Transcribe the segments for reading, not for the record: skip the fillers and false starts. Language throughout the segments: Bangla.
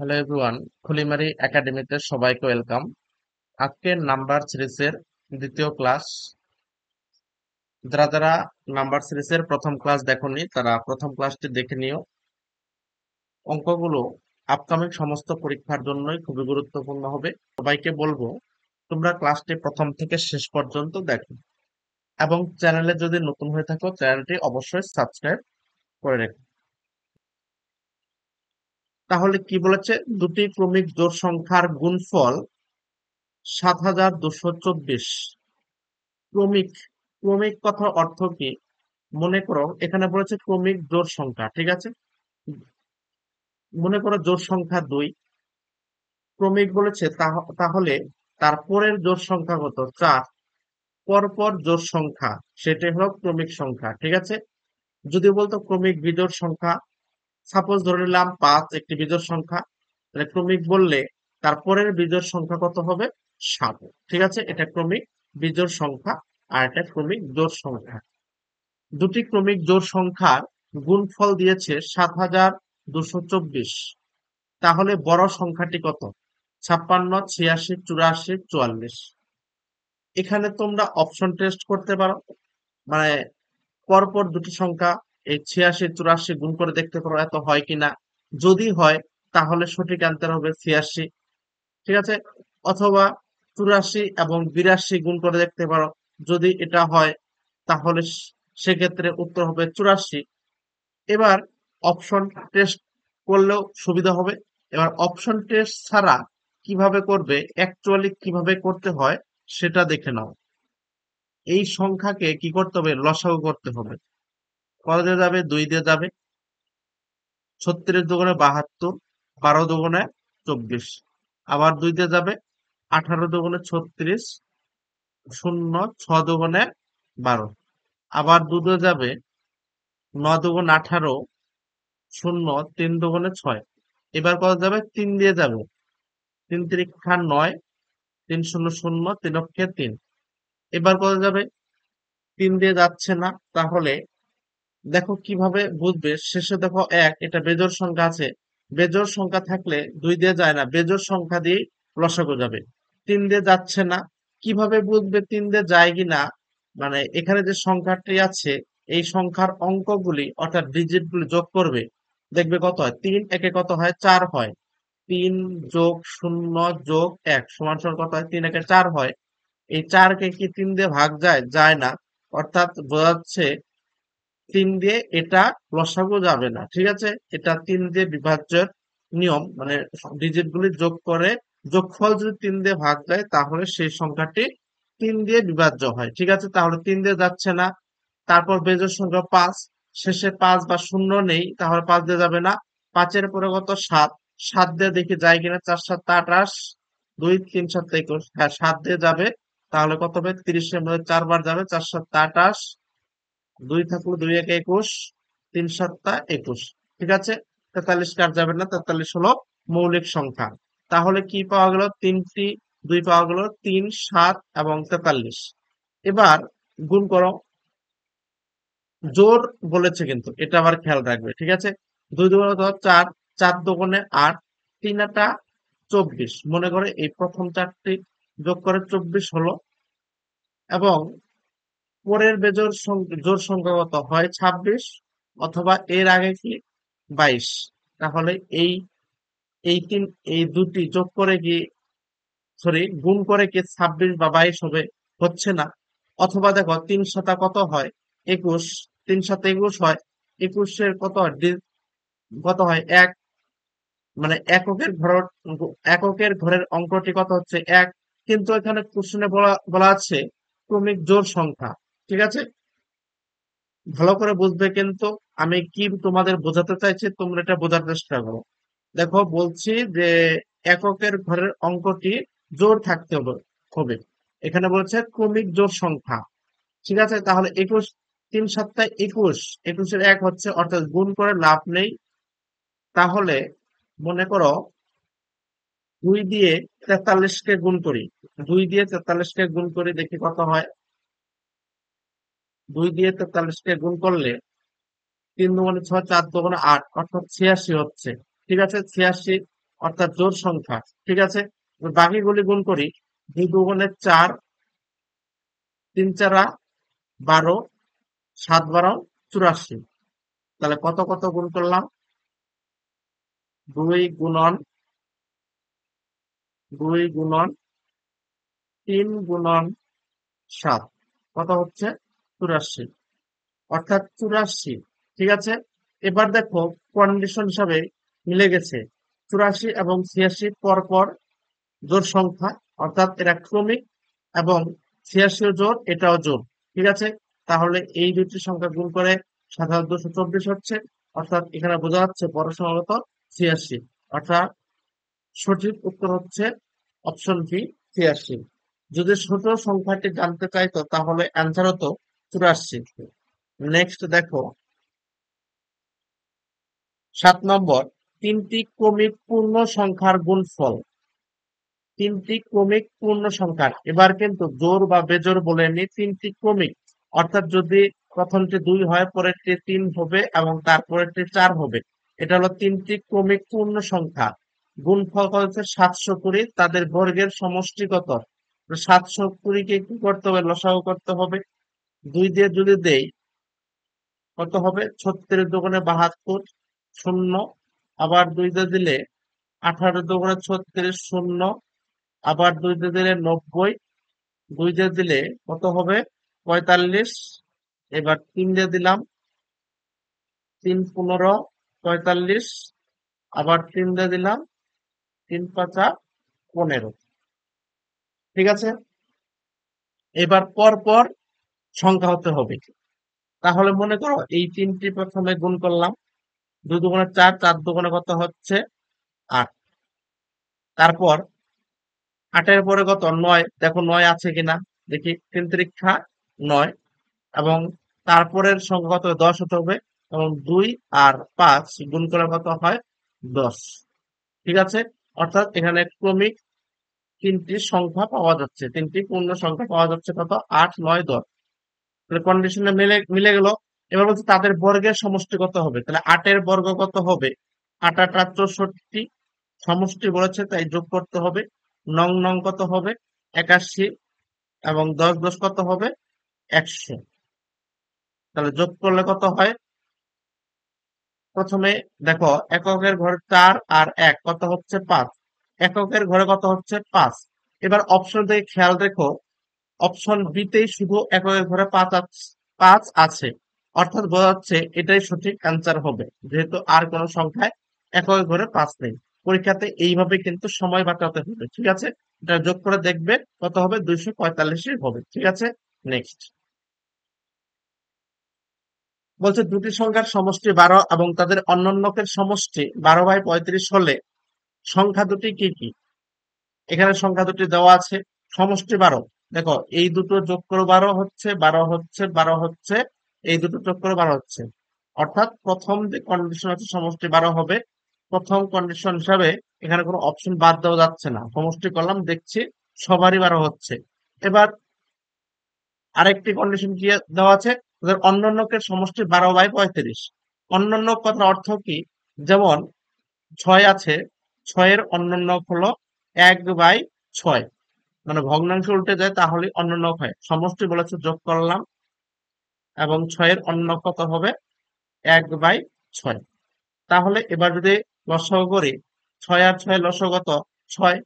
হ্যালো এভরিওয়ান, খুলিমারি একাডেমিতে সবাইকে ওয়েলকাম। আজকের নাম্বার সিরিজের দ্বিতীয় ক্লাস। যারা যারা নাম্বার সিরিজের প্রথম ক্লাস দেখোনি তারা প্রথম ক্লাসটি দেখে নিও। অঙ্কগুলো আপকামিং সমস্ত পরীক্ষার জন্যই খুবই গুরুত্বপূর্ণ হবে। সবাইকে বলবো তোমরা ক্লাসটি প্রথম থেকে শেষ পর্যন্ত দেখো এবং চ্যানেলে যদি নতুন হয়ে থাকো চ্যানেলটি অবশ্যই সাবস্ক্রাইব করে রেখো। তাহলে কি বলেছে, দুটি ক্রমিক জোড় সংখ্যার গুণফল ৭,২২৪। ক্রমিক ক্রমিক কথার অর্থ কি? মনে করো এখানে বলেছে ক্রমিক জোড় সংখ্যা, ঠিক আছে। মনে করো জোড় সংখ্যা 2, ক্রমিক বলেছে তাহলে তার পরের জোড় সংখ্যা কত? 4। পরপর জোড় সংখ্যা সেটাই হলো ক্রমিক সংখ্যা, ঠিক আছে। যদি বলতো ক্রমিক বিজোড় সংখ্যা, সাপোজ ধরে নিলাম 5 একটি বিজোড় সংখ্যা, তাহলে ক্রমিক বললে তার পরের বিজোড় সংখ্যা কত হবে? 7, ঠিক আছে। এটা ক্রমিক বিজোড় সংখ্যা আর এটা ক্রমিক জোড় সংখ্যা। দুটি ক্রমিক জোড় সংখ্যার গুণফল দিয়েছে ৭,২২৪। তাহলে বড় সংখ্যাটি কত? ৫৬, ৮৬, ৮৪, ৪৪। এখানে তোমরা অপশন টেস্ট করতে পারো, মানে পরপর দুটি সংখ্যা এই ৮৬ ৮৪ গুণ করে দেখতে পারো এত হয় কিনা। যদি হয় তাহলে সঠিক অ্যান্সার হবে ৮৬, ঠিক আছে। অথবা ৮৪ এবং ৮২ গুণ করে দেখতে পারো, যদি এটা হয় তাহলে সেক্ষেত্রে উত্তর হবে ৮৪। এবার অপশন টেস্ট করলেও সুবিধা হবে। এবার অপশন টেস্ট ছাড়া কিভাবে করবে, অ্যাকচুয়ালি কিভাবে করতে হয় সেটা দেখে নাও। এই সংখ্যাকে কি করতে হবে? লসাগু করতে হবে। কত দিয়ে যাবে? 2 দিয়ে যাবে। 36 দুগুণে 72, 12 দুগুণে 24। আবার 2 দিয়ে যাবে। 18 দুগুণে 36, শূন্য, 6 দুগুণে 12। আবার 2 দিয়ে যাবে। 9 দুগুণ 18, শূন্য, 3 দুগুণে 6। এবার কত যাবে? 3 দিয়ে যাবে। 3 তিরিক্ষা 9, 3 শূন্য শূন্য, 3 অক্ষে 3। এবার কত যাবে? 3 দিয়ে যাচ্ছে না। তাহলে দেখো কিভাবে বুঝবে, শেষে দেখো 1, এটা বেজোড় সংখ্যা আছে। বেজোড় সংখ্যা থাকলে 2 দিয়ে যায় না, বেজোড় সংখ্যা দিয়ে লসাগু যাবে। 3 দিয়ে যাচ্ছে না, কিভাবে বুঝবে 3 দিয়ে যায় কিনা? মানে এখানে যে সংখ্যাটি আছে এই সংখ্যার অঙ্কগুলি অর্থাৎ ডিজিট গুলি যোগ করবে, দেখবে কত হয়। 3 একে কত হয়? 4 হয়। 3 যোগ 0 যোগ 1 সমান সমান কত হয়? 3 একে 4 হয়। এই 4 কে কি 3 দিয়ে ভাগ যায়? যায় না। অর্থাৎ বোঝা যাচ্ছে 3 দিয়ে এটা লসাগু যাবে না, ঠিক আছে। এটা 3 দিয়ে বিভাজ্যের নিয়ম, মানে ডিজিট গুলি যোগ করে যোগফল যদি 3 দিয়ে ভাগ যায় তাহলে সেই সংখ্যাটি 3 দিয়ে বিভাজ্য হয়, ঠিক আছে। তাহলে 3 দিয়ে যাচ্ছে না। তারপর বেজোড় সংখ্যা 5, শেষে 5 বা শূন্য নেই, তাহলে 5 দিয়ে যাবে না। 5 এর পরে কত? 7, 7 দিয়ে দেখি যায় কিনা। 4 7 28, 2 3 7 21, হ্যাঁ 7 দিয়ে যাবে। তাহলে কত হবে? 30 এর মধ্যে 4 বার যাবে। 4 7 28, 2 থাকলো, 2 একে 21, 3 7 21, ঠিক আছে। 43 কার যাবে না, 43 হলো মৌলিক সংখ্যা। তাহলে কি পাওয়া গেল? 3টি 2 পাওয়া গেল, 3 7 এবং 43। এবার গুণ করো। জোর বলেছে কিন্তু এটা আবার খেয়াল রাখবে, ঠিক আছে। 2 দুগুণে 4, 4 দুগুণে 8, 3 আটা 24। মনে করে এই প্রথম 4টি যোগ করে 24 হলো। এবং পরের বেজোড় জোড় সংখ্যা কত হয়? 26, অথবা এর আগে কি 22। তাহলে এই এই তিন এই দুটি যোগ করে কি, সরি গুণ করে কি 26 বা 22 হবে? হচ্ছে না। অথবা দেখো 3 শতা কত হয়? 21, 3 শতা 21 হয়। 21 এর কত হয়? কত হয়? 1, মানে এককের ঘরের অঙ্কটি কত হচ্ছে? 1। কিন্তু এখানে কোশ্চেনে বলা বলা আছে ক্রমিক জোড় সংখ্যা, ঠিক আছে। ভালো করে বুঝবে কিন্তু আমি কি তোমাদের বোঝাতে চাইছি, তোমরা এটা বোঝার চেষ্টা করো। দেখো বলছি যে এককের ঘরের অঙ্কটি জোড় থাকতে হবে। এখানে বলছে ক্রমিক জোড় সংখ্যা, ঠিক আছে। তাহলে 21, 3 7 21, 21 এর 1 হচ্ছে, অর্থাৎ গুণ করে লাভ নেই। তাহলে মনে করো 2 দিয়ে 43 কে গুণ করি। 2 দিয়ে 43 কে গুণ করি, দেখি কত হয়। 2 দিয়ে 43 কে গুণ করলে 3 দুগুণে 6, 4 দুগুণে 8, অর্থাৎ 86 হচ্ছে, ঠিক আছে। 86 অর্থাৎ জোড় সংখ্যা। ঠিক আছে, বাকিগুলি গুণ করি। 2 × 4, 3 × 4 12, 7 × 12 84। তাহলে কত কত গুণ করলাম? 2 × 2 × 3 × 7 কত হচ্ছে? 84, অর্থাৎ 84। ঠিক আছে, এবার দেখো কন্ডিশন হিসাবে মিলে গেছে। 84 এবং 86 পরপর জোড় সংখ্যা, অর্থাৎ এরা ক্রমিক, এবং 86 জোড়, এটাও জোড়। ঠিক আছে, তাহলে এই দুটি সংখ্যা গুণ করে 7224 হচ্ছে। অর্থাৎ এখানে বোঝা যাচ্ছে বড় সংখ্যা কত? 86। অর্থাৎ সঠিক উত্তর হচ্ছে অপশন বি, 86। যদি ছোট সংখ্যাটি জানতে চাইতো তাহলে অ্যান্সার হতো 84। নেক্সট দেখো 7 নম্বর, তিনটি ক্রমিক পূর্ণ সংখ্যার গুণফল। তিনটি ক্রমিক পূর্ণ সংখ্যার, এবার কিন্তু জোড় বা বেজোড় বলেনি, তিনটি ক্রমিক, অর্থাৎ যদি প্রথমটি 2 হয়, পরেরটি 3 হবে এবং তারপরেরটি 4 হবে, এটা হলো তিনটি ক্রমিক পূর্ণ সংখ্যা। গুণফল কত হচ্ছে? 720। তাদের বর্গের সমষ্টি কত? 720 কে কি করতে হবে? লসাগু করতে হবে। 2 দিয়ে যদি দেই কত হবে? 36 দুগুণে 72, শূন্য। আবার 2 দিয়ে দিলে 18 দুগুণে 36, শূন্য। আবার 2 দিয়ে দিলে 90, 2 দিয়ে দিলে কত হবে? 45। এবার 3 দিয়ে দিলাম, 3 15 45। আবার 3 দিয়ে দিলাম, 3 5 15। ঠিক আছে, এবার পর পর সংখ্যা হতে হবে। তাহলে মনে করো এই তিনটি প্রথমে গুণ করলাম। 2 দুগুণে 4, 4 দুগুণে কত হচ্ছে? 8। তারপর 8 এর পরে কত? 9। দেখো 9 আছে কিনা দেখি, 3 3 9। এবং তারপরের সংখ্যা কত? 10 হতে হবে। এবং 2 আর 5 গুণ করলে কত হয়? 10। ঠিক আছে, অর্থাৎ এখানে ক্রমিক তিনটি সংখ্যা পাওয়া যাচ্ছে, তিনটি পূর্ণ সংখ্যা পাওয়া যাচ্ছে। কত? 8 9 10। তাহলে কন্ডিশনে মিলে মিলে গেল। এবার বলছে তাদের বর্গের সমষ্টি কত হবে? তাহলে 8 এর বর্গ কত হবে? 8 8 64, সমষ্টি বলেছে তাই যোগ করতে হবে। নং নং কত হবে? 81। এবং 10 10 কত হবে? 100। তাহলে যোগ করলে কত হয়? প্রথমে দেখো এককের ঘরে 4 আর 1 কত হচ্ছে? 5। এককের ঘরে কত হচ্ছে? 5। এবার অপশন থেকে খেয়াল রেখো, অপশন বি তেই শুধু এককের ঘরে 5 আছে। অর্থাৎ বোঝা যাচ্ছে এটাই সঠিক অ্যান্সার হবে, যেহেতু আর কোনো সংখ্যায় এককের ঘরে 5 নেই। পরীক্ষাতে এইভাবে কিন্তু সময় বাঁচাতে হবে। ঠিক আছে, এটা যোগ করে দেখবে কত হবে? 245 হবে। ঠিক আছে, নেক্সট বলছে দুটি সংখ্যার সমষ্টি 12 এবং তাদের অন্যান্যকের সমষ্টি 12/35 হলে সংখ্যা দুটি কি কি? এখানে সংখ্যা দুটি দেওয়া আছে, সমষ্টি 12। দেখো এই দুটো যোগ করে 12 হচ্ছে, 12 হচ্ছে, 12 হচ্ছে, এই দুটো যোগ করে 12 হচ্ছে। অর্থাৎ প্রথম যে কন্ডিশন আছে সমষ্টি 12 হবে। প্রথম কন্ডিশন হিসাবে এখানে কোনো অপশন বাদ দেওয়া যাচ্ছে না। সমষ্টি করলাম, দেখছি সবারই 12 হচ্ছে। এবার আরেকটি কন্ডিশন কি দেওয়া আছে? তাদের অন্যান্যকের সমষ্টি 12/35। অন্যান্য কথার অর্থ কি? যেমন 6 আছে, 6 এর অন্যান্য হলো 1/6, মানে ভগ্নাংশ উল্টে যায় তাহলে অন্যান্য হয়। সমষ্টি বলেছে যোগ করলাম, এবং 6 এর অন্য কত হবে? 1/6। তাহলে এবার যদি লসাগু করি, 6 আর 6 লসাগু কত? 6।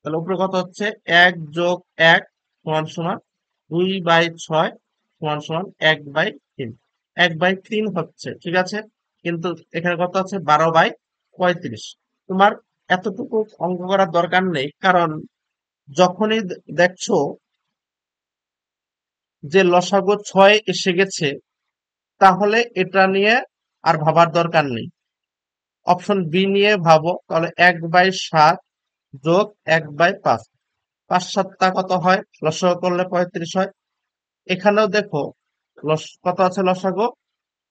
তাহলে উপরে কত হচ্ছে? 1 + 1 = 2/6 = 1/3। 1/3 হচ্ছে। ঠিক আছে, কিন্তু এখানে কত আছে? 12/35। তোমার এতটুকু অঙ্ক করার দরকার নেই, কারণ যখনই দেখছো যে লসাগু 6 এসে গেছে, তাহলে এটা নিয়ে আর ভাবার দরকার নেই। অপশন বি নিয়ে ভাবো, তাহলে 1/7 যোগ 1/5, 5 7 কত হয়? লসাগু করলে 35 হয়। এখানেও দেখো কত আছে লসাগু,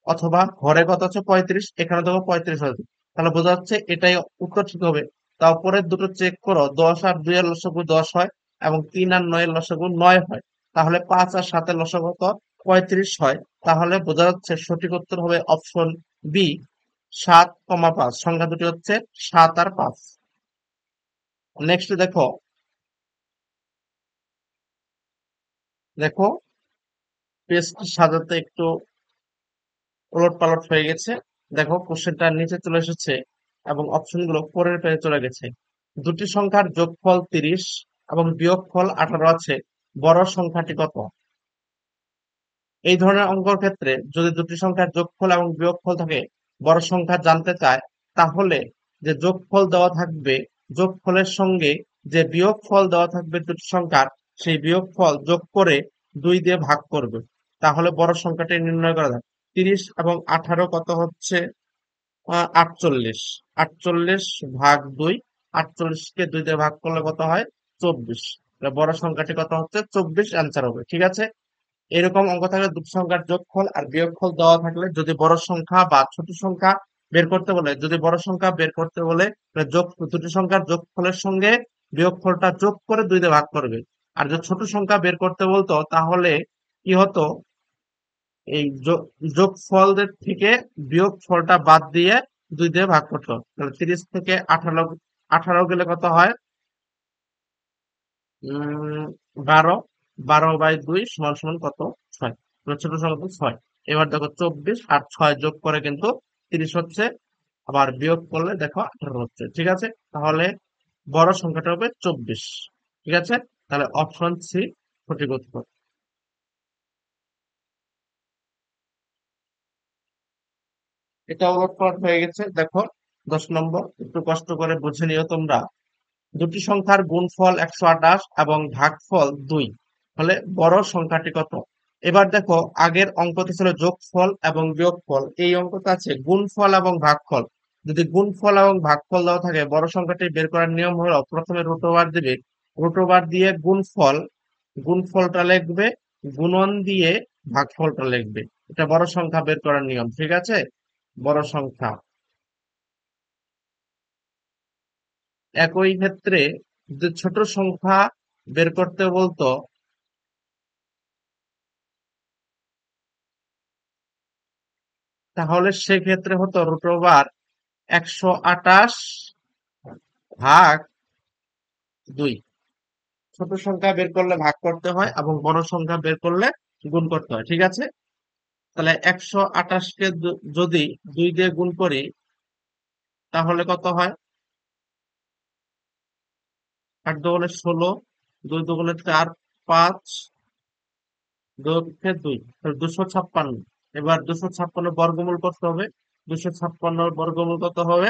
অথবা ঘরে কত আছে? 35। এখানে দেখো 35 হয়েছে। তাহলে বোঝা যাচ্ছে এটাই উত্তর ঠিক হবে। তারপরে দুটো চেক করো, 10 আর 2 এর লসাগু 10 হয়, এবং 3 আর 9 এর লসাগু 9 হয়। তাহলে 5 আর 7 এর লসাগু কত? 35 হয়। তাহলে বোঝা যাচ্ছে সঠিক উত্তর হবে অপশন বি, 7,5 সংখ্যা দুটি হচ্ছে 7 আর 5। নেক্সট দেখো, দেখো পেজটি সাজাতে একটু ওলট পালট হয়ে গেছে। দেখো কোশ্চেনটা নিচে চলে এসেছে এবং অপশনগুলো পরের পেজে চলে গেছে। দুটি সংখ্যার যোগফল 30 এবং বিয়োগফল 18 আছে, বড় সংখ্যাটি কত? এই ধরনের অঙ্কের ক্ষেত্রে যদি দুটি সংখ্যার যোগফল এবং বিয়োগফল থাকে, বড় সংখ্যা জানতে চায়, তাহলে যে যোগফল দেওয়া থাকবে, যোগফলের সঙ্গে যে বিয়োগফল দেওয়া থাকবে দুটি সংখ্যার, সেই বিয়োগফল যোগ করে 2 দিয়ে ভাগ করবে, তাহলে বড় সংখ্যাটি নির্ণয় করা যায়। 30 এবং 18 কত হচ্ছে? 48। 48 ভাগ 2, 48কে 2 দিয়ে ভাগ করলে কত হয়? 24। বড় সংখ্যাটি কত হচ্ছে? 24 অ্যান্সার হবে। ঠিক আছে, এরকম অঙ্ক থাকলে দুটি সংখ্যার যোগফল আর বিয়োগফল দেওয়া থাকলে যদি বড় সংখ্যা বা ছোট সংখ্যা বের করতে বলে, যদি বড় সংখ্যা বের করতে বলে তাহলে যোগ দুটি সংখ্যার যোগফলের সঙ্গে বিয়োগফলটা যোগ করে 2 দিয়ে ভাগ করবে। আর যদি ছোট সংখ্যা বের করতে বলতো তাহলে কি হতো, এই যোগফলের থেকে বিয়োগফলটা বাদ দিয়ে 2 দিয়ে ভাগ করতো। তাহলে 30 থেকে 18, 18 গেলে কত হয়? 12। 12/2 সমান সমান কত? 6। ছোট সংখ্যা তো 6। এবার দেখো 24 আর 6 যোগ করে কিন্তু 30 হচ্ছে, আবার বিয়োগ করলে দেখো 18 হচ্ছে। ঠিক আছে, তাহলে বড় সংখ্যাটা হবে 24। ঠিক আছে, তাহলে অপশন সি সঠিক উত্তর। এটা উলটপালট হয়ে গেছে। দেখো 10 নম্বর, একটু কষ্ট করে বুঝে নিও তোমরা। দুটি সংখ্যার গুণফল 128 এবং ভাগফল 2 হলে বড় সংখ্যাটি কত? এবার দেখো, আগের অঙ্কতে ছিল যোগফল এবং বিয়োগফল, এই অঙ্কতে আছে গুণফল এবং ভাগফল। যদি গুণফল এবং ভাগফল দেওয়া থাকে, বড় সংখ্যাটি বের করার নিয়ম হলো প্রথমে রুট ওভার দিবে, রুট ওভার দিয়ে গুণফলটা লিখবে, গুণন দিয়ে ভাগফলটা লিখবে। এটা বড় সংখ্যা বের করার নিয়ম। ঠিক আছে, বড় সংখ্যা। একই ক্ষেত্রে যদি ছোট সংখ্যা বের করতে বলতো, তাহলে সেক্ষেত্রে হতো রুট ওভার 128 ভাগ 2। ছোট সংখ্যা বের করলে ভাগ করতে হয় এবং বড় সংখ্যা বের করলে গুণ করতে হয়। ঠিক আছে, তাহলে 128 কে যদি 2 দিয়ে গুণ করি তাহলে কত হয়? 8 দুগুণে 16, 2 দুগুণে 4, 5, 2 তাহলে 256। এবার 256 বর্গমূল করতে হবে। 256 বর্গমূল কত হবে?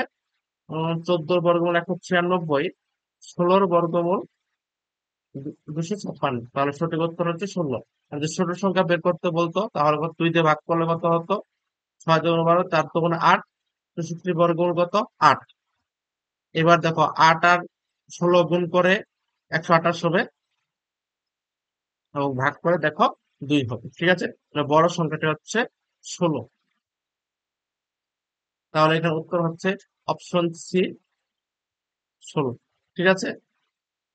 14 বর্গমূল 196, 16 বর্গমূল 256। তাহলে সঠিক উত্তর হচ্ছে 16। আর যদি ছোট সংখ্যা বের করতে বলতো তাহলে 2 দিয়ে ভাগ করলে কত হতো? 6 দুগুণে 12, 4 দুগুণে 8, 63 বর্গমূল কত? 8। এবার দেখো 8 আর 16 গুণ করে 128 হবে এবং ভাগ করে দেখো 2 হবে। ঠিক আছে, তাহলে বড় সংখ্যাটি হচ্ছে 16। তাহলে এখানে উত্তর হচ্ছে অপশন সি, 16। ঠিক আছে,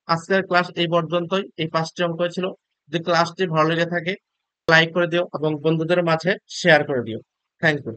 আজকের ক্লাস এই পর্যন্তই। এই 5টি অঙ্ক ছিল। যদি ক্লাসটি ভালো লেগে থাকে লাইক করে দিও এবং বন্ধুদের মাঝে শেয়ার করে দিও। Thank you.